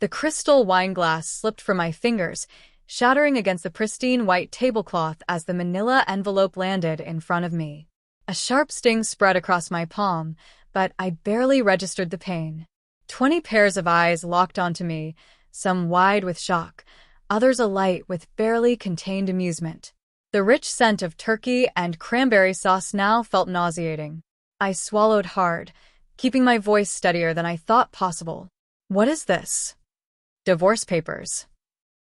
The crystal wine glass slipped from my fingers, shattering against the pristine white tablecloth as the manila envelope landed in front of me. A sharp sting spread across my palm, but I barely registered the pain. 20 pairs of eyes locked onto me, some wide with shock, others alight with barely contained amusement. The rich scent of turkey and cranberry sauce now felt nauseating. I swallowed hard, keeping my voice steadier than I thought possible. "What is this?" "Divorce papers."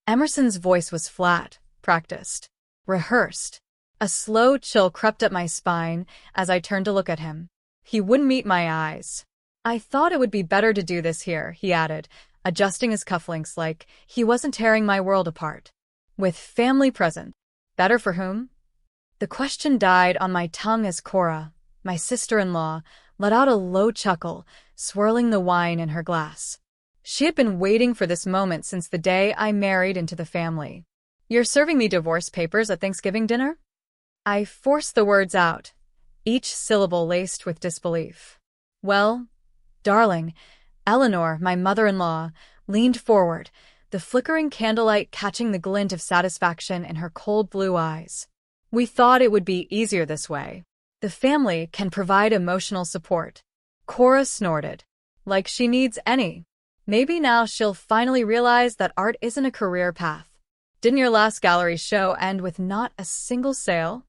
Emerson's voice was flat, practiced, rehearsed. A slow chill crept up my spine as I turned to look at him. He wouldn't meet my eyes. "I thought it would be better to do this here," he added, adjusting his cufflinks like he wasn't tearing my world apart. "With family present. Better for whom?" The question died on my tongue as Cora, my sister-in-law, let out a low chuckle, swirling the wine in her glass. She had been waiting for this moment since the day I married into the family. "You're serving me divorce papers at Thanksgiving dinner?" I forced the words out, each syllable laced with disbelief. "Well, darling," Eleanor, my mother-in-law, leaned forward, the flickering candlelight catching the glint of satisfaction in her cold blue eyes. "We thought it would be easier this way. The family can provide emotional support." Cora snorted. "Like she needs any. Maybe now she'll finally realize that art isn't a career path. Didn't your last gallery show end with not a single sale?"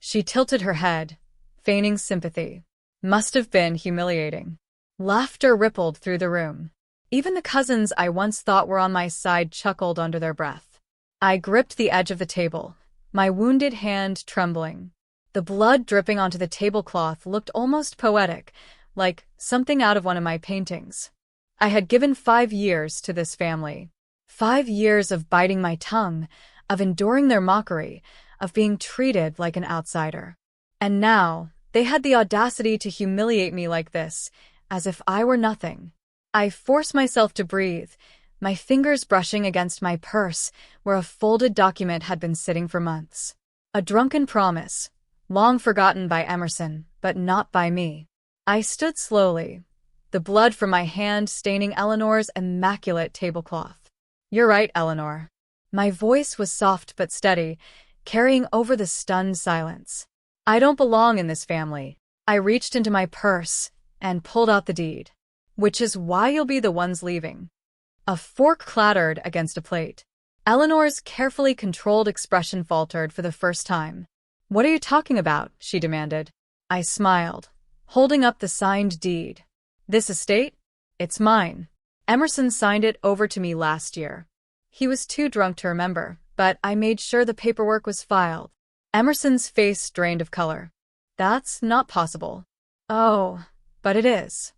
She tilted her head, feigning sympathy. "Must have been humiliating." Laughter rippled through the room. Even the cousins I once thought were on my side chuckled under their breath. I gripped the edge of the table, my wounded hand trembling. The blood dripping onto the tablecloth looked almost poetic, like something out of one of my paintings. I had given 5 years to this family. 5 years of biting my tongue, of enduring their mockery, of being treated like an outsider. And now, they had the audacity to humiliate me like this, as if I were nothing. I forced myself to breathe, my fingers brushing against my purse where a folded document had been sitting for months. A drunken promise, long forgotten by Emerson, but not by me. I stood slowly, the blood from my hand staining Eleanor's immaculate tablecloth. "You're right, Eleanor." My voice was soft but steady, carrying over the stunned silence. "I don't belong in this family." I reached into my purse and pulled out the deed. "Which is why you'll be the ones leaving." A fork clattered against a plate. Eleanor's carefully controlled expression faltered for the first time. "What are you talking about?" she demanded. I smiled, holding up the signed deed. "This estate? It's mine. Emerson signed it over to me last year." He was too drunk to remember, but I made sure the paperwork was filed. Emerson's face drained of color. "That's not possible." "Oh, but it is."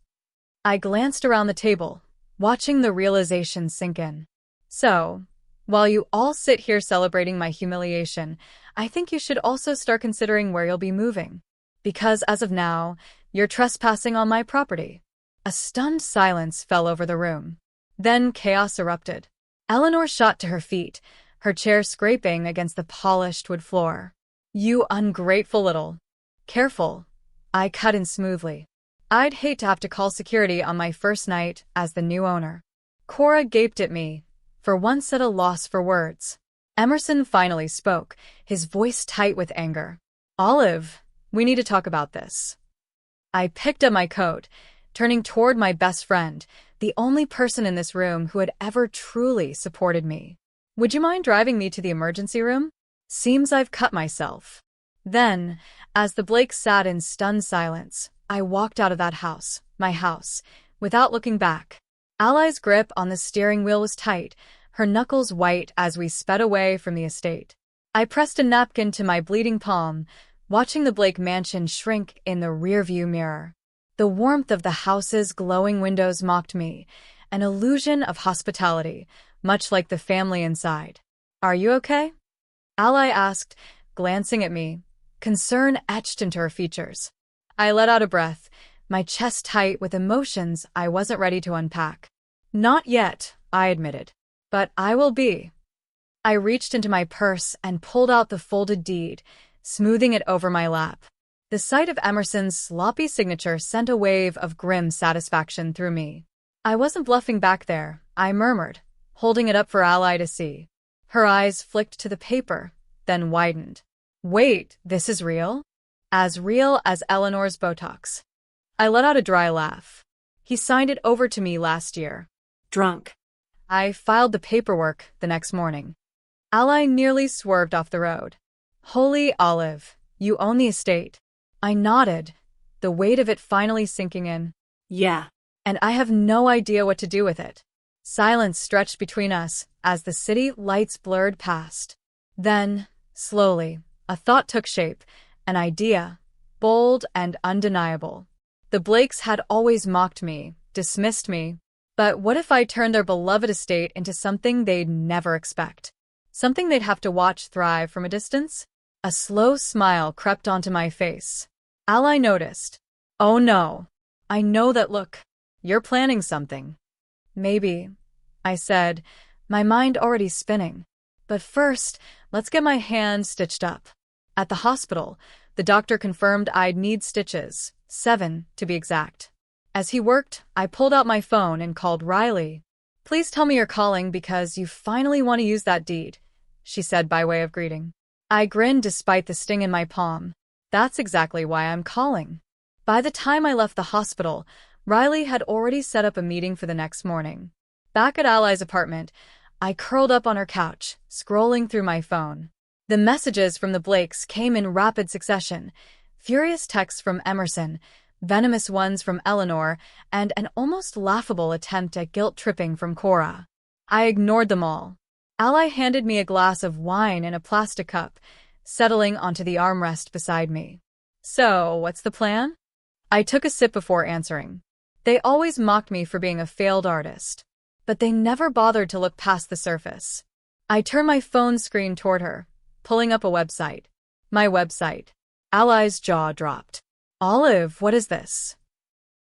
I glanced around the table, watching the realization sink in. "So, while you all sit here celebrating my humiliation, I think you should also start considering where you'll be moving. Because as of now, you're trespassing on my property." A stunned silence fell over the room. Then chaos erupted. Eleanor shot to her feet, her chair scraping against the polished wood floor. "You ungrateful little..." "Careful," I cut in smoothly. "I'd hate to have to call security on my first night as the new owner." Cora gaped at me, for once at a loss for words. Emerson finally spoke, his voice tight with anger. "Olive, we need to talk about this." I picked up my coat, turning toward my best friend, the only person in this room who had ever truly supported me. "Would you mind driving me to the emergency room? Seems I've cut myself." Then, as the Blakes sat in stunned silence, I walked out of that house, my house, without looking back. Allie's grip on the steering wheel was tight, her knuckles white as we sped away from the estate. I pressed a napkin to my bleeding palm, watching the Blake mansion shrink in the rearview mirror. The warmth of the house's glowing windows mocked me, an illusion of hospitality, much like the family inside. "Are you okay?" Ally asked, glancing at me, concern etched into her features. I let out a breath, my chest tight with emotions I wasn't ready to unpack. "Not yet," I admitted. "But I will be." I reached into my purse and pulled out the folded deed, smoothing it over my lap. The sight of Emerson's sloppy signature sent a wave of grim satisfaction through me. I wasn't bluffing back there, I murmured, holding it up for Ally to see. Her eyes flicked to the paper, then widened. Wait, this is real? As real as Eleanor's Botox. I let out a dry laugh. He signed it over to me last year. Drunk. I filed the paperwork the next morning. Ally nearly swerved off the road. Holy Olive, you own the estate. I nodded, the weight of it finally sinking in. Yeah. And I have no idea what to do with it. Silence stretched between us as the city lights blurred past. Then, slowly, a thought took shape, an idea, bold and undeniable. The Blakes had always mocked me, dismissed me. But what if I turned their beloved estate into something they'd never expect? Something they'd have to watch thrive from a distance? A slow smile crept onto my face. Ally noticed. Oh no. I know that look. You're planning something. Maybe, I said, my mind already spinning. But first, let's get my hand stitched up. At the hospital, the doctor confirmed I'd need stitches, 7 to be exact. As he worked, I pulled out my phone and called Riley. Please tell me you're calling because you finally want to use that deed, she said by way of greeting. I grinned despite the sting in my palm. That's exactly why I'm calling. By the time I left the hospital, Riley had already set up a meeting for the next morning. Back at Ally's apartment, I curled up on her couch, scrolling through my phone. The messages from the Blakes came in rapid succession. Furious texts from Emerson, venomous ones from Eleanor, and an almost laughable attempt at guilt-tripping from Cora. I ignored them all. Ally handed me a glass of wine in a plastic cup, settling onto the armrest beside me. So, what's the plan? I took a sip before answering. They always mocked me for being a failed artist, but they never bothered to look past the surface. I turned my phone screen toward her, pulling up a website. My website. Ally's jaw dropped. Olive, what is this?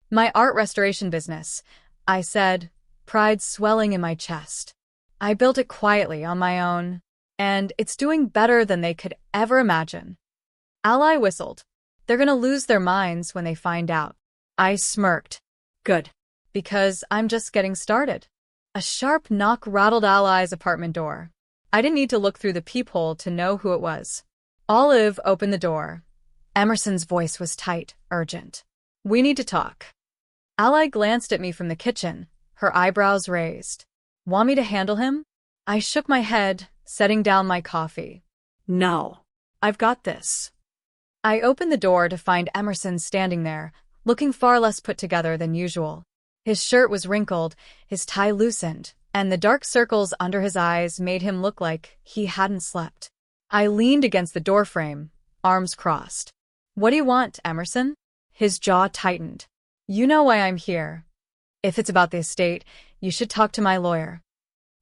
My art restoration business, I said, pride swelling in my chest. I built it quietly on my own, and it's doing better than they could ever imagine. Ally whistled. They're gonna lose their minds when they find out. I smirked. Good. Because I'm just getting started. A sharp knock rattled Ally's apartment door. I didn't need to look through the peephole to know who it was. Olive opened the door. Emerson's voice was tight, urgent. We need to talk. Ally glanced at me from the kitchen, her eyebrows raised. Want me to handle him? I shook my head, setting down my coffee. No. I've got this. I opened the door to find Emerson standing there, looking far less put together than usual. His shirt was wrinkled, his tie loosened, and the dark circles under his eyes made him look like he hadn't slept. I leaned against the doorframe, arms crossed. What do you want, Emerson? His jaw tightened. You know why I'm here. If it's about the estate, you should talk to my lawyer.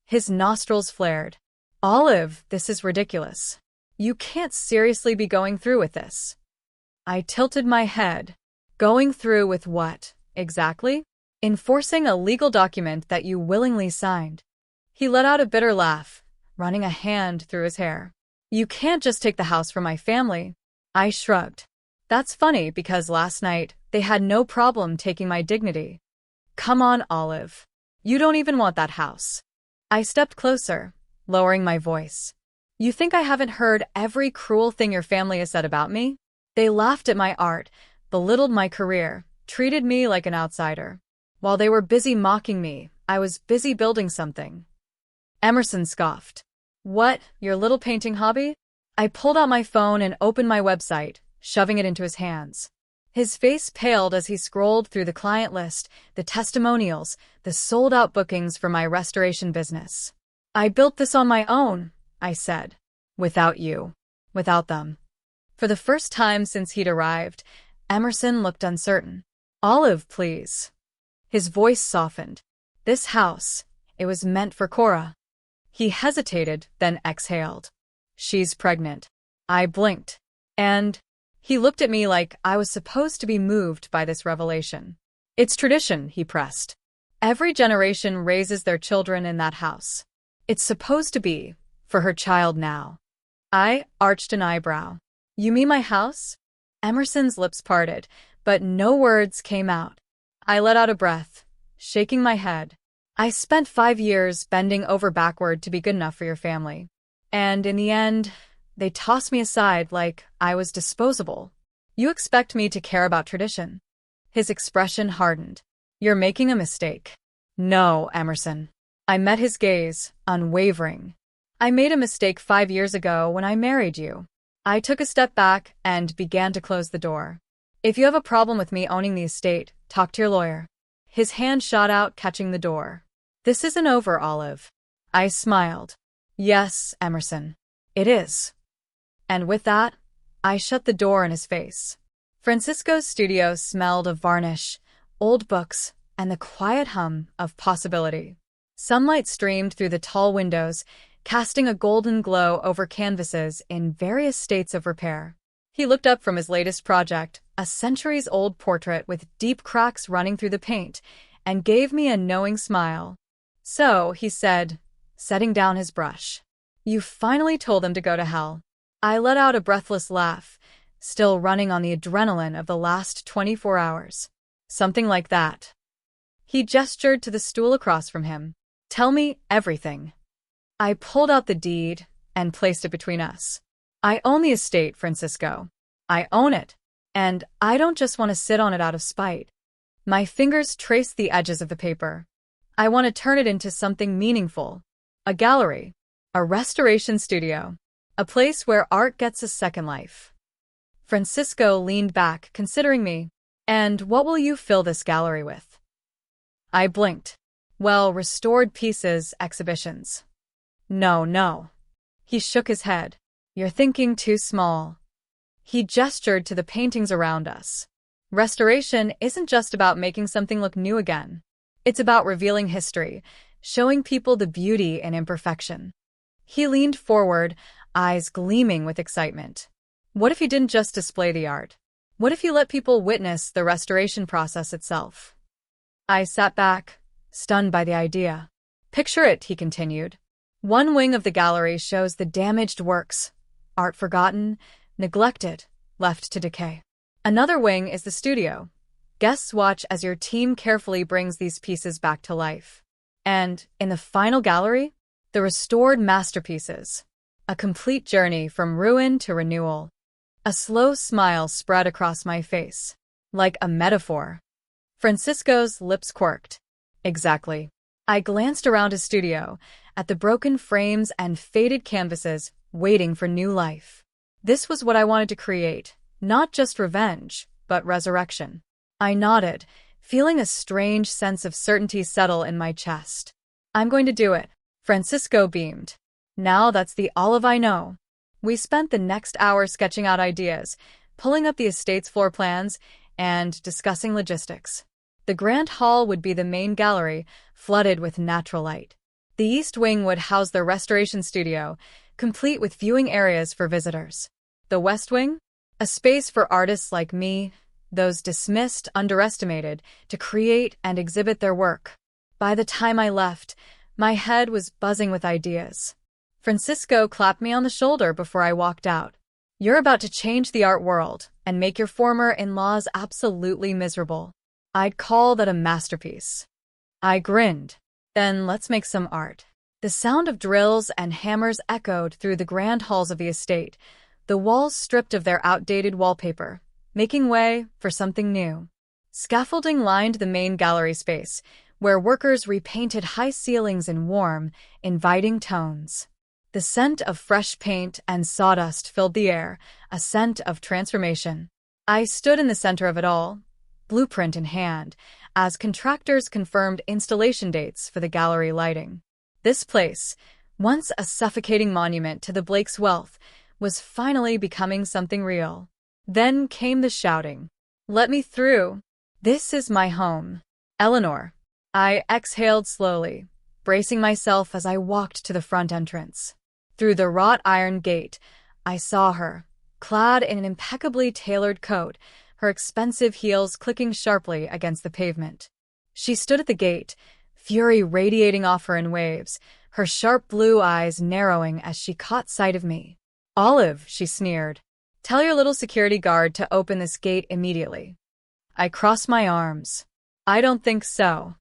His nostrils flared. Olive, this is ridiculous. You can't seriously be going through with this. I tilted my head. Going through with what, exactly? Enforcing a legal document that you willingly signed. He let out a bitter laugh, running a hand through his hair. You can't just take the house from my family. I shrugged. That's funny because last night, they had no problem taking my dignity. Come on, Olive. You don't even want that house. I stepped closer, lowering my voice. You think I haven't heard every cruel thing your family has said about me? They laughed at my art, belittled my career, treated me like an outsider. While they were busy mocking me, I was busy building something. Emerson scoffed. What, your little painting hobby? I pulled out my phone and opened my website, shoving it into his hands. His face paled as he scrolled through the client list, the testimonials, the sold-out bookings for my restoration business. I built this on my own, I said. Without you. Without them. For the first time since he'd arrived, Emerson looked uncertain. Olive, please. His voice softened. This house, it was meant for Cora. He hesitated, then exhaled. She's pregnant. I blinked. And he looked at me like I was supposed to be moved by this revelation. It's tradition, he pressed. Every generation raises their children in that house. It's supposed to be, for her child now. I arched an eyebrow. You mean my house? Emerson's lips parted, but no words came out. I let out a breath, shaking my head. I spent 5 years bending over backward to be good enough for your family. And in the end, they tossed me aside like I was disposable. You expect me to care about tradition? His expression hardened. You're making a mistake. No, Emerson. I met his gaze, unwavering. I made a mistake 5 years ago when I married you. I took a step back and began to close the door. If you have a problem with me owning the estate, talk to your lawyer. His hand shot out, catching the door. This isn't over, Olive. I smiled. Yes, Emerson. It is. And with that, I shut the door in his face. Francisco's studio smelled of varnish, old books, and the quiet hum of possibility. Sunlight streamed through the tall windows, casting a golden glow over canvases in various states of repair. He looked up from his latest project, a centuries-old portrait with deep cracks running through the paint, and gave me a knowing smile. So, he said, setting down his brush. You finally told them to go to hell. I let out a breathless laugh, still running on the adrenaline of the last 24 hours. Something like that. He gestured to the stool across from him. Tell me everything. I pulled out the deed and placed it between us. I own the estate, Francisco. I own it. And I don't just want to sit on it out of spite. My fingers traced the edges of the paper. I want to turn it into something meaningful. A gallery. A restoration studio. A place where art gets a second life. Francisco leaned back, considering me. And what will you fill this gallery with? I blinked. Well, restored pieces, exhibitions. No. He shook his head. You're thinking too small. He gestured to the paintings around us. Restoration isn't just about making something look new again. It's about revealing history, showing people the beauty in imperfection. He leaned forward, eyes gleaming with excitement. What if he didn't just display the art? What if he let people witness the restoration process itself? I sat back, stunned by the idea. Picture it, he continued. One wing of the gallery shows the damaged works, art forgotten, neglected, left to decay. Another wing is the studio. Guests watch as your team carefully brings these pieces back to life. And, in the final gallery, the restored masterpieces. A complete journey from ruin to renewal. A slow smile spread across my face, like a metaphor. Francisco's lips quirked. Exactly. I glanced around his studio, at the broken frames and faded canvases, waiting for new life. This was what I wanted to create, not just revenge, but resurrection. I nodded, feeling a strange sense of certainty settle in my chest. I'm going to do it. Francisco beamed. Now that's the Olive I know. We spent the next hour sketching out ideas, pulling up the estate's floor plans, and discussing logistics. The grand hall would be the main gallery, flooded with natural light. The east wing would house the restoration studio, complete with viewing areas for visitors. The west wing? A space for artists like me, those dismissed, underestimated, to create and exhibit their work. By the time I left, my head was buzzing with ideas. Francisco clapped me on the shoulder before I walked out. You're about to change the art world and make your former in-laws absolutely miserable. I'd call that a masterpiece. I grinned. Then let's make some art. The sound of drills and hammers echoed through the grand halls of the estate, the walls stripped of their outdated wallpaper, making way for something new. Scaffolding lined the main gallery space, where workers repainted high ceilings in warm, inviting tones. The scent of fresh paint and sawdust filled the air, a scent of transformation. I stood in the center of it all, blueprint in hand, as contractors confirmed installation dates for the gallery lighting. This place, once a suffocating monument to the Blakes' wealth, was finally becoming something real. Then came the shouting. Let me through. This is my home. Eleanor. I exhaled slowly, bracing myself as I walked to the front entrance. Through the wrought iron gate, I saw her, clad in an impeccably tailored coat, her expensive heels clicking sharply against the pavement. She stood at the gate, fury radiating off her in waves, her sharp blue eyes narrowing as she caught sight of me. Olive, she sneered. Tell your little security guard to open this gate immediately. I crossed my arms. I don't think so.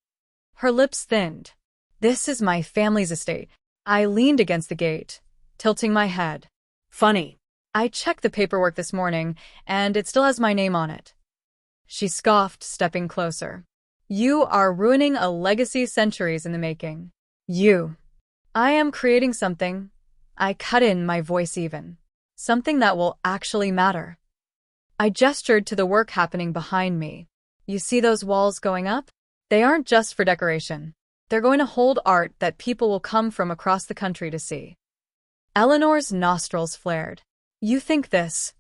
Her lips thinned. This is my family's estate. I leaned against the gate, tilting my head. Funny. I checked the paperwork this morning, and it still has my name on it. She scoffed, stepping closer. You are ruining a legacy centuries in the making. You. I am creating something. I cut in, my voice even. Something that will actually matter. I gestured to the work happening behind me. You see those walls going up? They aren't just for decoration. They're going to hold art that people will come from across the country to see. Eleanor's nostrils flared. You think this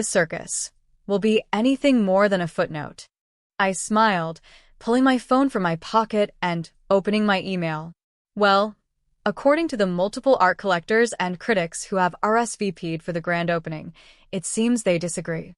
circus, will be anything more than a footnote? I smiled, pulling my phone from my pocket and opening my email. Well, according to the multiple art collectors and critics who have RSVP'd for the grand opening, it seems they disagree.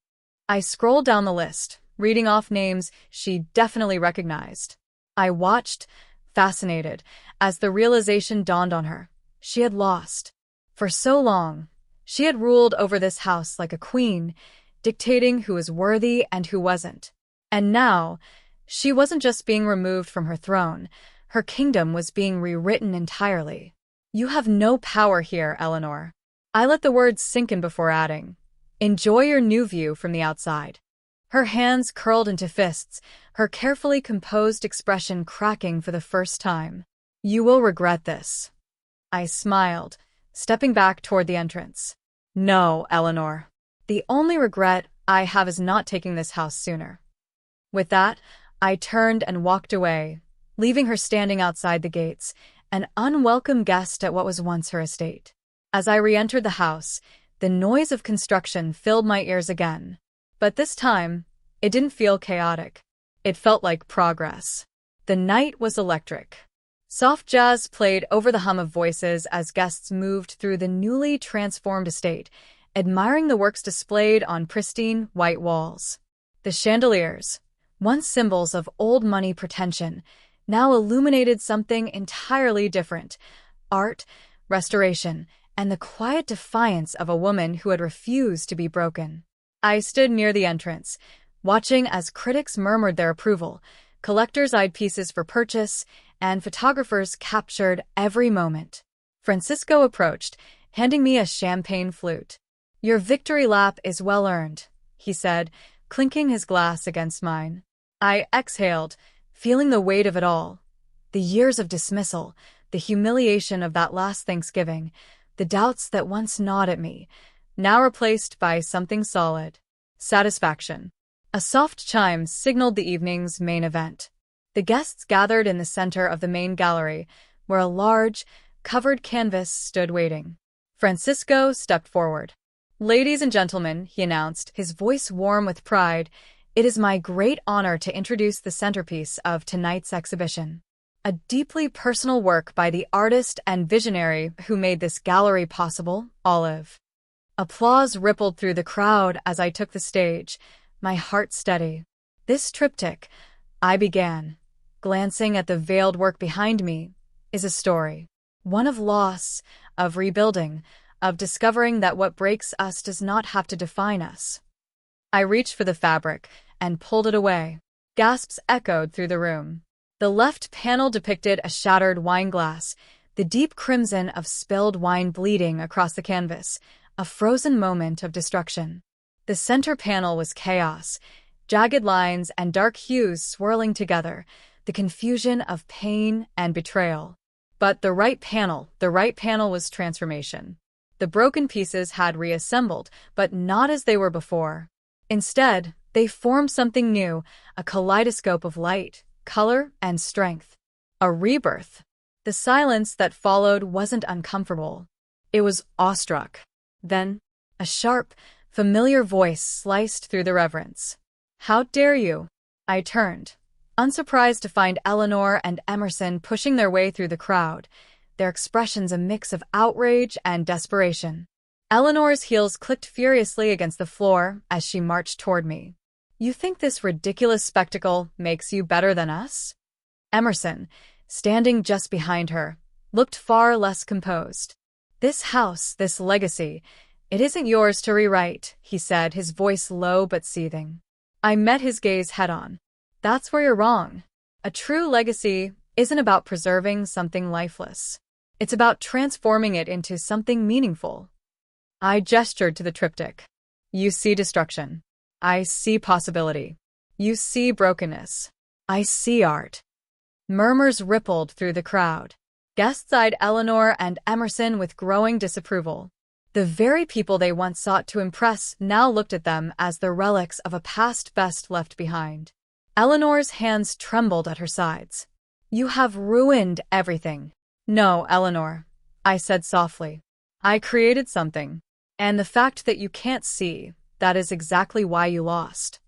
I scrolled down the list, reading off names she definitely recognized. I watched, fascinated, as the realization dawned on her. She had lost. For so long, she had ruled over this house like a queen, dictating who was worthy and who wasn't. And now, she wasn't just being removed from her throne, her kingdom was being rewritten entirely. You have no power here, Eleanor. I let the words sink in before adding, enjoy your new view from the outside. Her hands curled into fists, her carefully composed expression cracking for the first time. You will regret this. I smiled, stepping back toward the entrance. No, Eleanor. The only regret I have is not taking this house sooner. With that, I turned and walked away, leaving her standing outside the gates, an unwelcome guest at what was once her estate. As I re-entered the house, the noise of construction filled my ears again. But this time, it didn't feel chaotic. It felt like progress. The night was electric. Soft jazz played over the hum of voices as guests moved through the newly transformed estate, admiring the works displayed on pristine white walls. The chandeliers, once symbols of old money pretension, now illuminated something entirely different: art, restoration, and the quiet defiance of a woman who had refused to be broken. I stood near the entrance, watching as critics murmured their approval, collectors eyed pieces for purchase, and photographers captured every moment. Francisco approached, handing me a champagne flute. Your victory lap is well earned, he said, clinking his glass against mine. I exhaled, feeling the weight of it all. The years of dismissal, the humiliation of that last Thanksgiving, the doubts that once gnawed at me, now replaced by something solid. Satisfaction. A soft chime signaled the evening's main event. The guests gathered in the center of the main gallery, where a large, covered canvas stood waiting. Francisco stepped forward. Ladies and gentlemen, he announced, his voice warm with pride, it is my great honor to introduce the centerpiece of tonight's exhibition. A deeply personal work by the artist and visionary who made this gallery possible, Olive. Applause rippled through the crowd as I took the stage, my heart steady. This triptych, I began, glancing at the veiled work behind me, is a story. One of loss, of rebuilding, of discovering that what breaks us does not have to define us. I reached for the fabric and pulled it away. Gasps echoed through the room. The left panel depicted a shattered wine glass, the deep crimson of spilled wine bleeding across the canvas, a frozen moment of destruction. The center panel was chaos, jagged lines and dark hues swirling together, the confusion of pain and betrayal. But the right panel was transformation. The broken pieces had reassembled, but not as they were before. Instead, they formed something new, a kaleidoscope of light, color, and strength. A rebirth. The silence that followed wasn't uncomfortable. It was awestruck. Then, a sharp, familiar voice sliced through the reverence. How dare you? I turned, unsurprised to find Eleanor and Emerson pushing their way through the crowd, their expressions a mix of outrage and desperation. Eleanor's heels clicked furiously against the floor as she marched toward me. You think this ridiculous spectacle makes you better than us? Emerson, standing just behind her, looked far less composed. This house, this legacy, it isn't yours to rewrite, he said, his voice low but seething. I met his gaze head-on. That's where you're wrong. A true legacy isn't about preserving something lifeless. It's about transforming it into something meaningful. I gestured to the triptych. You see destruction. I see possibility. You see brokenness. I see art. Murmurs rippled through the crowd. Guests eyed Eleanor and Emerson with growing disapproval. The very people they once sought to impress now looked at them as the relics of a past best left behind. Eleanor's hands trembled at her sides. You have ruined everything. No, Eleanor, I said softly. I created something. And the fact that you can't see, that is exactly why you lost.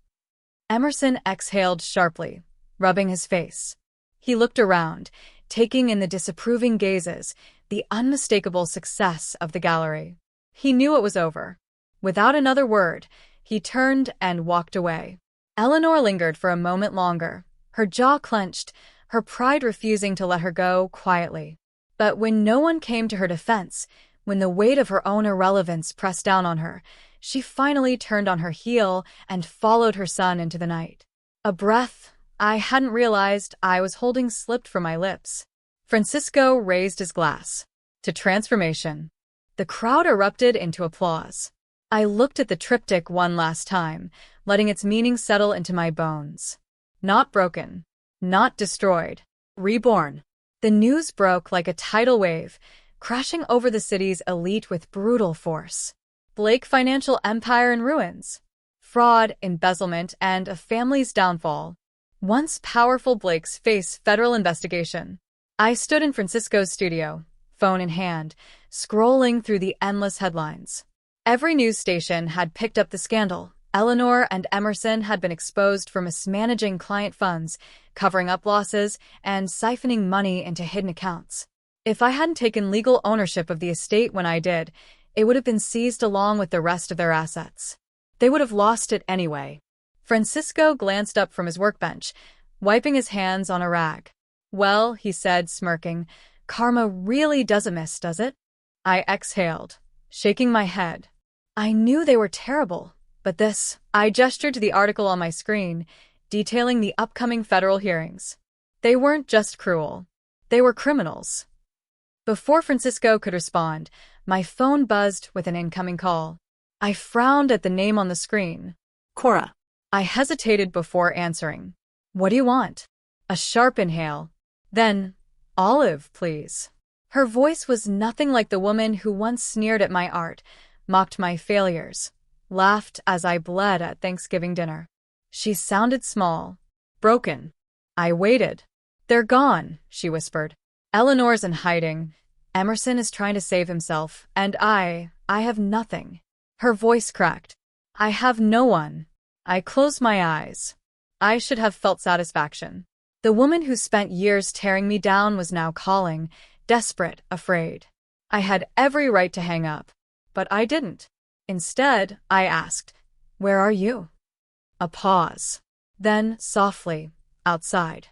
Emerson exhaled sharply, rubbing his face. He looked around, taking in the disapproving gazes, the unmistakable success of the gallery. He knew it was over. Without another word, he turned and walked away. Eleanor lingered for a moment longer, her jaw clenched, her pride refusing to let her go quietly. But when no one came to her defense, when the weight of her own irrelevance pressed down on her, she finally turned on her heel and followed her son into the night. A breath I hadn't realized I was holding slipped from my lips. Francisco raised his glass. To transformation. The crowd erupted into applause. I looked at the triptych one last time, letting its meaning settle into my bones. Not broken. Not destroyed. Reborn. The news broke like a tidal wave, crashing over the city's elite with brutal force. Blake financial empire in ruins. Fraud, embezzlement, and a family's downfall. Once powerful Blakes face federal investigation. I stood in Francisco's studio, phone in hand, scrolling through the endless headlines. Every news station had picked up the scandal. Eleanor and Emerson had been exposed for mismanaging client funds, covering up losses, and siphoning money into hidden accounts. If I hadn't taken legal ownership of the estate when I did, it would have been seized along with the rest of their assets. They would have lost it anyway. Francisco glanced up from his workbench, wiping his hands on a rag. Well, he said, smirking, karma really doesn't miss, does it? I exhaled, shaking my head. I knew they were terrible, but this, I gestured to the article on my screen, detailing the upcoming federal hearings. They weren't just cruel. They were criminals. Before Francisco could respond, my phone buzzed with an incoming call. I frowned at the name on the screen. Cora. I hesitated before answering. What do you want? A sharp inhale. Then, Olive, please. Her voice was nothing like the woman who once sneered at my art, mocked my failures, laughed as I bled at Thanksgiving dinner. She sounded small, broken. I waited. They're gone, she whispered. Eleanor's in hiding. Emerson is trying to save himself, and I have nothing. Her voice cracked. I have no one. I closed my eyes. I should have felt satisfaction. The woman who spent years tearing me down was now calling, desperate, afraid. I had every right to hang up, but I didn't. Instead, I asked, "Where are you?" A pause. Then, softly, outside.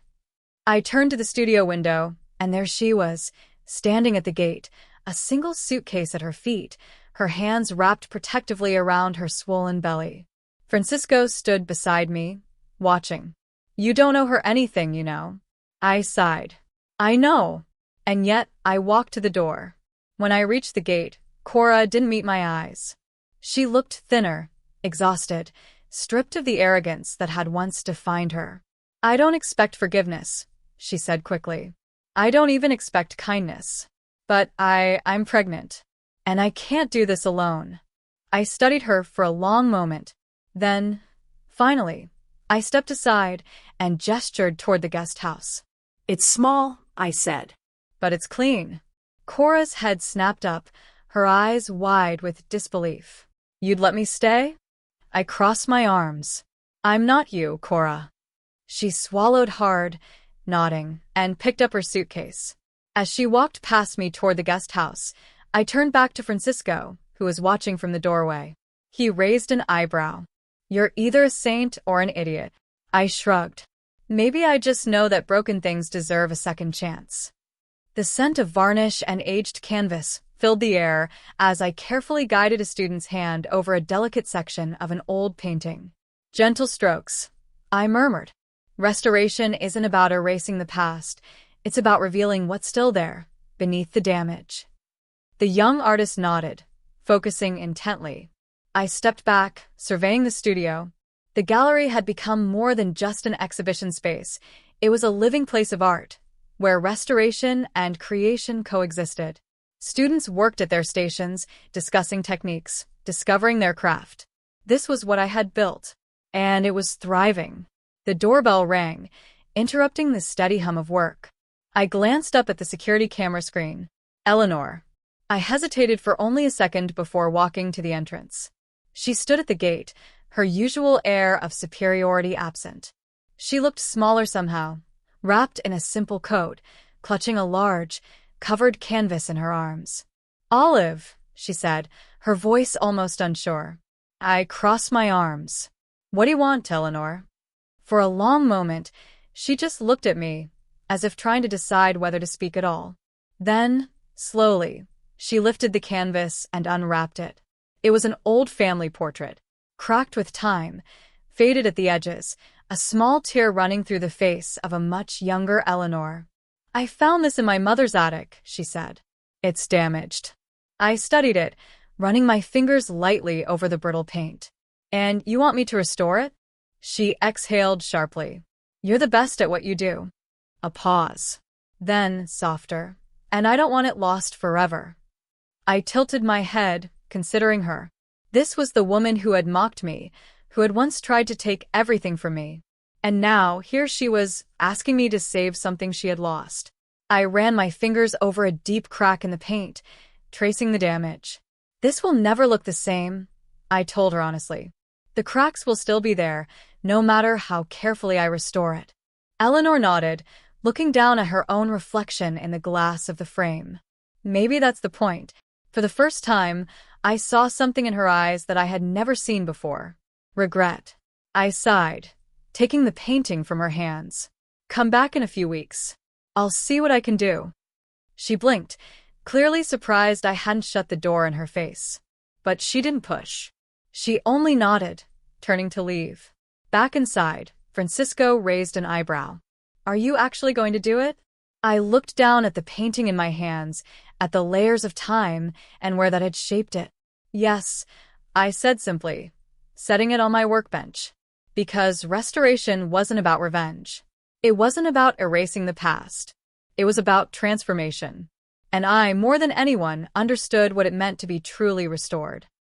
I turned to the studio window, and there she was, standing at the gate, a single suitcase at her feet, her hands wrapped protectively around her swollen belly. Francisco stood beside me, watching. You don't owe her anything, you know. I sighed. I know. And yet, I walked to the door. When I reached the gate, Cora didn't meet my eyes. She looked thinner, exhausted, stripped of the arrogance that had once defined her. I don't expect forgiveness, she said quickly. I don't even expect kindness. But I'm pregnant. And I can't do this alone. I studied her for a long moment. Then, finally, I stepped aside and gestured toward the guest house. It's small, I said. But it's clean. Cora's head snapped up, her eyes wide with disbelief. You'd let me stay? I crossed my arms. I'm not you, Cora. She swallowed hard, nodding, and picked up her suitcase. As she walked past me toward the guest house, I turned back to Francisco, who was watching from the doorway. He raised an eyebrow. You're either a saint or an idiot. I shrugged. Maybe I just know that broken things deserve a second chance. The scent of varnish and aged canvas filled the air as I carefully guided a student's hand over a delicate section of an old painting. Gentle strokes, I murmured. Restoration isn't about erasing the past, It's about revealing what's still there, beneath the damage. The young artist nodded, focusing intently. I stepped back, surveying the studio. The gallery had become more than just an exhibition space. It was a living place of art, where restoration and creation coexisted. Students worked at their stations, discussing techniques, discovering their craft. This was what I had built, and it was thriving. The doorbell rang, interrupting the steady hum of work. I glanced up at the security camera screen. Eleanor. I hesitated for only a second before walking to the entrance. She stood at the gate, her usual air of superiority absent. She looked smaller somehow, wrapped in a simple coat, clutching a large, covered canvas in her arms. "Olive," she said, her voice almost unsure. I crossed my arms. "What do you want, Eleanor?" For a long moment, she just looked at me, as if trying to decide whether to speak at all. Then, slowly, she lifted the canvas and unwrapped it. It was an old family portrait, cracked with time, faded at the edges, a small tear running through the face of a much younger Eleanor. "I found this in my mother's attic," she said. "It's damaged." I studied it, running my fingers lightly over the brittle paint. "And you want me to restore it?" She exhaled sharply. "You're the best at what you do." A pause. Then, softer. "And I don't want it lost forever." I tilted my head, considering her. This was the woman who had mocked me, who had once tried to take everything from me. And now, here she was, asking me to save something she had lost. I ran my fingers over a deep crack in the paint, tracing the damage. "This will never look the same," I told her honestly. "The cracks will still be there, no matter how carefully I restore it." Eleanor nodded, looking down at her own reflection in the glass of the frame. Maybe that's the point. For the first time, I saw something in her eyes that I had never seen before. Regret. I sighed, taking the painting from her hands. "Come back in a few weeks. I'll see what I can do." She blinked, clearly surprised I hadn't shut the door in her face. But she didn't push. She only nodded, turning to leave. Back inside, Francisco raised an eyebrow. "Are you actually going to do it?" I looked down at the painting in my hands, at the layers of time and where that had shaped it. "Yes," I said simply, setting it on my workbench. Because restoration wasn't about revenge. It wasn't about erasing the past. It was about transformation. And I, more than anyone, understood what it meant to be truly restored.